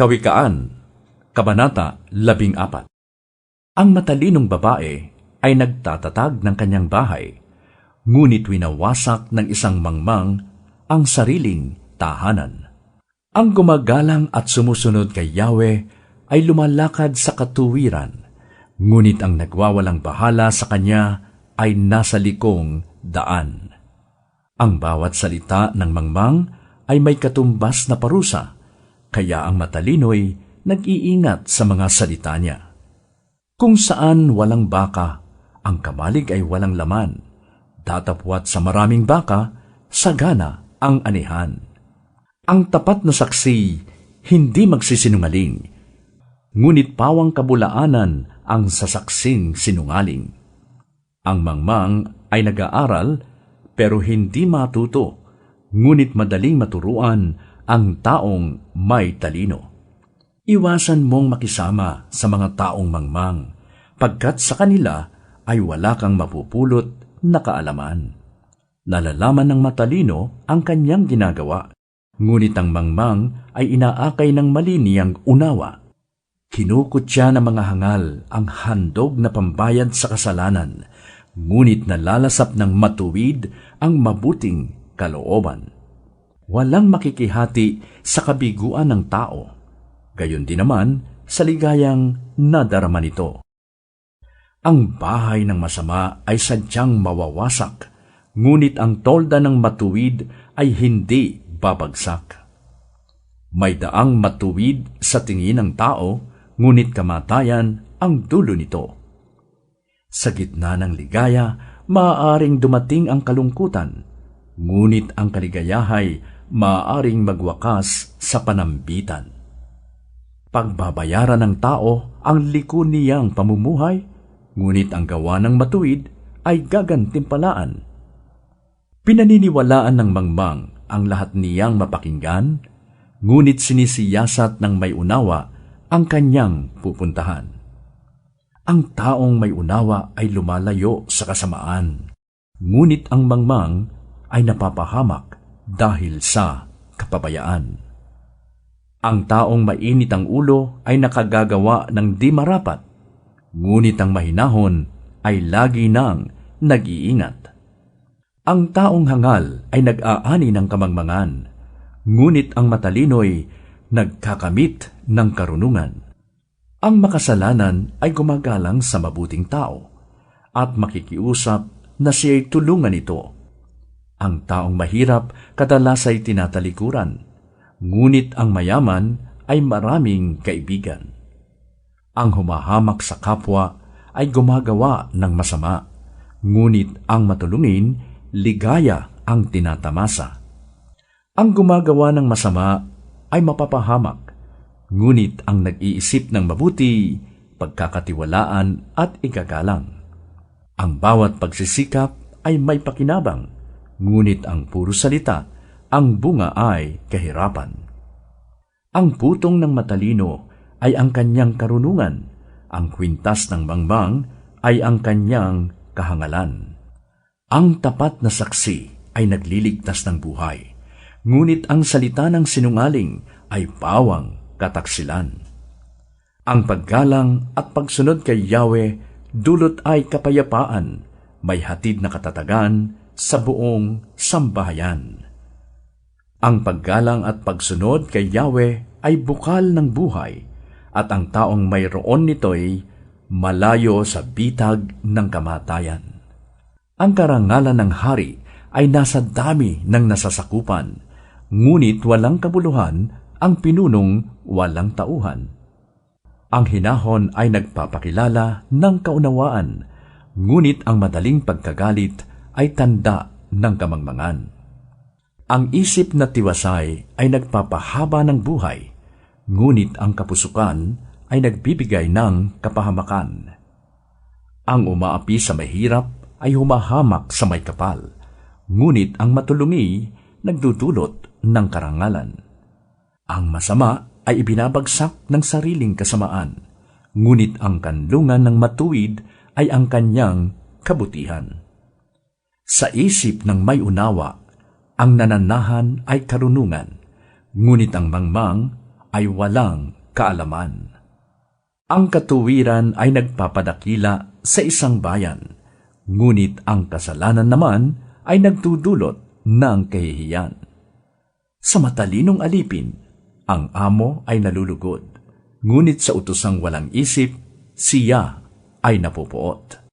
Kawikaan, Kabanata 14. Ang matalinong babae ay nagtatatag ng kanyang bahay, ngunit winawasak ng isang mangmang ang sariling tahanan. Ang gumagalang at sumusunod kay Yahweh ay lumalakad sa katuwiran, ngunit ang nagwawalang bahala sa kanya ay nasa likong daan. Ang bawat salita ng mangmang ay may katumbas na parusa, kaya ang matalino'y nag-iingat sa mga salita niya. Kung saan walang baka, ang kamalig ay walang laman. Datapwat sa maraming baka, sagana ang anihan. Ang tapat na saksi, hindi magsisinungaling, ngunit pawang kabulaanan ang sasaksing sinungaling. Ang mangmang ay nag-aaral, pero hindi matuto, ngunit madaling maturuan ang taong may talino. Iwasan mong makisama sa mga taong mangmang, pagkat sa kanila ay wala kang mapupulot na kaalaman. Nalalaman ng matalino ang kanyang ginagawa, ngunit ang mangmang ay inaakay ng mali niyang unawa. Kinukutya ng mga hangal ang handog na pambayad sa kasalanan, ngunit nalalasap ng matuwid ang mabuting kalooban. Walang makikihati sa kabiguan ng tao, gayon din naman sa ligayang nadarama nito. Ang bahay ng masama ay sadyang mawawasak, ngunit ang tolda ng matuwid ay hindi babagsak. May daang matuwid sa tingin ng tao, ngunit kamatayan ang dulo nito. Sa gitna ng ligaya, maaaring dumating ang kalungkutan, ngunit ang kaligayahay maaaring magwakas sa panambitan. Pagbabayaran ng tao ang liko niyang pamumuhay, ngunit ang gawa ng matuwid ay gagantimpalaan. Pinaniniwalaan ng mangmang ang lahat niyang mapakinggan, ngunit sinisiyasat ng may unawa ang kanyang pupuntahan. Ang taong may unawa ay lumalayo sa kasamaan, ngunit ang mangmang ay napapahamak dahil sa kapabayaan. Ang taong mainit ang ulo ay nakagagawa ng di marapat, ngunit ang mahinahon ay lagi nang nag-iingat. Ang taong hangal ay nag-aani ng kamangmangan, ngunit ang matalino'y nagkakamit ng karunungan. Ang makasalanan ay gumagalang sa mabuting tao, at makikiusap na siya'y tulungan ito. Ang taong mahirap kadalas ay tinatalikuran, ngunit ang mayaman ay maraming kaibigan. Ang humahamak sa kapwa ay gumagawa ng masama, ngunit ang matulungin, ligaya ang tinatamasa. Ang gumagawa ng masama ay mapapahamak, ngunit ang nag-iisip ng mabuti, pagkakatiwalaan at igagalang. Ang bawat pagsisikap ay may pakinabang, ngunit ang puro salita, ang bunga ay kahirapan. Ang putong ng matalino ay ang kanyang karunungan, ang kwintas ng mangmang ay ang kanyang kahangalan. Ang tapat na saksi ay nagliligtas ng buhay, ngunit ang salita ng sinungaling ay pawang kataksilan. Ang paggalang at pagsunod kay Yahweh dulot ay kapayapaan, may hatid na katatagan sa buong sambahayan. Ang paggalang at pagsunod kay Yahweh ay bukal ng buhay, at ang taong mayroon nito'y malayo sa bitag ng kamatayan. Ang karangalan ng hari ay nasa dami ng nasasakupan, ngunit walang kabuluhan ang pinunong walang tauhan. Ang hinahon ay nagpapakilala ng kaunawaan, ngunit ang madaling pagkagalit ay tanda ng kamangmangan. Ang isip na tiwasay ay nagpapahaba ng buhay, ngunit ang kapusukan ay nagbibigay ng kapahamakan. Ang umaapi sa mahirap ay humahamak sa may kapal, ngunit ang matulungi nagdudulot ng karangalan. Ang masama ay ibinabagsak ng sariling kasamaan, ngunit ang kanlungan ng matuwid ay ang kanyang kabutihan. Sa isip ng may unawa, ang nananahan ay karunungan, ngunit ang mangmang ay walang kaalaman. Ang katuwiran ay nagpapadakila sa isang bayan, ngunit ang kasalanan naman ay nagdudulot ng kahihiyan. Sa matalinong alipin, ang amo ay nalulugod, ngunit sa utosang walang isip, siya ay napupuot.